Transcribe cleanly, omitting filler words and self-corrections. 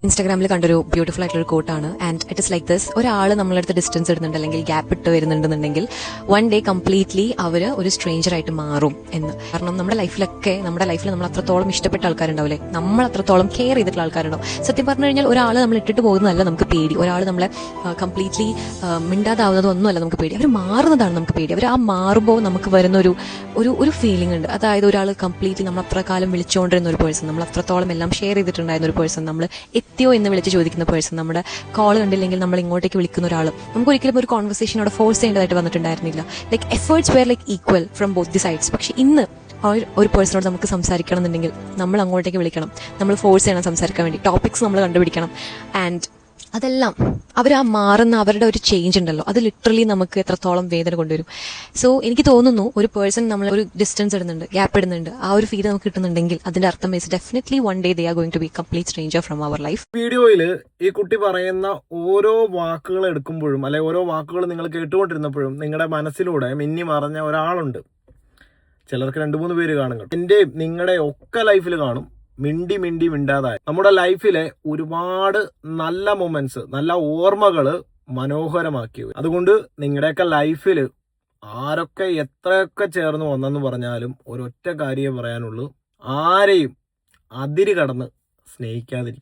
ഇൻസ്റ്റാഗ്രാമിൽ കണ്ടൊരു ബ്യൂട്ടിഫുൾ ആയിട്ടുള്ള കോട്ടാണ് and it is like this. ഒരാൾ നമ്മളടുത്ത് ഡിസ്റ്റൻസ് ഇടുന്നുണ്ട് അല്ലെങ്കിൽ ഗ്യാപ്പ് ഇട്ട് വരുന്നുണ്ടെന്നുണ്ടെങ്കിൽ വൺ ഡേ കംപ്ലീറ്റ്ലി അവർ ഒരു സ്ട്രേഞ്ചർ ആയിട്ട് മാറും എന്ന്. കാരണം നമ്മുടെ ലൈഫിൽ നമ്മൾ അത്രത്തോളം ഇഷ്ടപ്പെട്ട ആൾക്കാരുണ്ടാവില്ലേ, നമ്മൾ അത്രത്തോളം കെയർ ചെയ്തിട്ടുള്ള ആൾക്കാരുണ്ടാവും. സത്യം പറഞ്ഞു കഴിഞ്ഞാൽ ഒരാൾ നമ്മൾ ഇട്ടിട്ട് പോകുന്നതല്ല നമുക്ക് പേടി, ഒരാൾ നമ്മളെ കംപ്ലീറ്റ്ലി മിണ്ടാതാവുന്നതൊന്നുമല്ല നമുക്ക് പേടി, അവർ മാറുന്നതാണ് നമുക്ക് പേടി. അവർ ആ മാറുമ്പോൾ നമുക്ക് വരുന്ന ഒരു ഫീലിംഗ് ഉണ്ട്. അതായത് ഒരാൾ കംപ്ലീറ്റ്ലി നമ്മൾ അത്ര കാലം വിളിച്ചുകൊണ്ടിരുന്ന ഒരു പേഴ്സൺ, നമ്മൾ അത്രത്തോളം എല്ലാം ഷെയർ ചെയ്തിട്ടുണ്ടായിരുന്ന ഒരു പേഴ്സൺ, നമ്മൾ എത്തിയോ എന്ന് വിളിച്ച് ചോദിക്കുന്ന പേഴ്സൺ, നമ്മുടെ കോൾ കണ്ടില്ലെങ്കിൽ നമ്മൾ ഇങ്ങോട്ടേക്ക് വിളിക്കുന്ന ഒരാൾ, നമുക്ക് ഒരിക്കലും ഒരു കോൺവെർസേഷൻ അവിടെ ഫോഴ്സ് ചെയ്യേണ്ടതായിട്ട് വന്നിട്ടുണ്ടായിരുന്നില്ല. Like efforts were like equal from both the sides. പക്ഷെ ഇന്ന് ഒരു പേഴ്സണോട് നമുക്ക് സംസാരിക്കണം എന്നുണ്ടെങ്കിൽ നമ്മൾ അങ്ങോട്ടേക്ക് വിളിക്കണം, നമ്മൾ ഫോഴ്സ് ചെയ്യണം സംസാരിക്കാൻ വേണ്ടി, ടോപ്പിക്സ് നമ്മൾ കണ്ടുപിടിക്കണം. ആൻഡ് അതെല്ലാം ആ മാറുന്ന അവരുടെ ഒരു ചേഞ്ച് ഉണ്ടല്ലോ, അത് ലിറ്ററലി നമുക്ക് എത്രത്തോളം വേദന കൊണ്ടുവരും. സോ എനിക്ക് തോന്നുന്നു ഒരു പേഴ്സൺ നമ്മൾ ഒരു ഡിസ്റ്റൻസ് ഇടുന്നുണ്ട്, ഗ്യാപ്പ് ഇടുന്നുണ്ട്, ആ ഒരു ഫീൽ നമുക്ക് കിട്ടുന്നുണ്ടെങ്കിൽ അതിന്റെ അർത്ഥം is definitely one day they are going to be complete stranger from our life. വീഡിയോയിൽ ഈ കുട്ടി പറയുന്ന ഓരോ വാക്കുകൾ എടുക്കുമ്പോഴും അല്ലെ ഓരോ വാക്കുകൾ നിങ്ങൾ കേട്ടുകൊണ്ടിരുന്നപ്പോഴും നിങ്ങളുടെ മനസ്സിലൂടെ മിന്നി മറഞ്ഞ ഒരാളുണ്ട്. ചിലർക്ക് 2-3 പേര് കാണും. എന്റെയും നിങ്ങളുടെ ഒക്കെ ലൈഫിൽ കാണും. മിണ്ടാതായി നമ്മുടെ ലൈഫിലെ ഒരുപാട് നല്ല മൊമെന്റ്സ്, നല്ല ഓർമ്മകൾ മനോഹരമാക്കി. അതുകൊണ്ട് നിങ്ങളുടെയൊക്കെ ലൈഫിൽ ആരൊക്കെ എത്രയൊക്കെ ചേർന്ന് വന്നെന്ന് പറഞ്ഞാലും ഒരൊറ്റ കാര്യമേ പറയാനുള്ളൂ, ആരെയും അതിര് കടന്ന് സ്നേഹിക്കാതിരിക്കുക.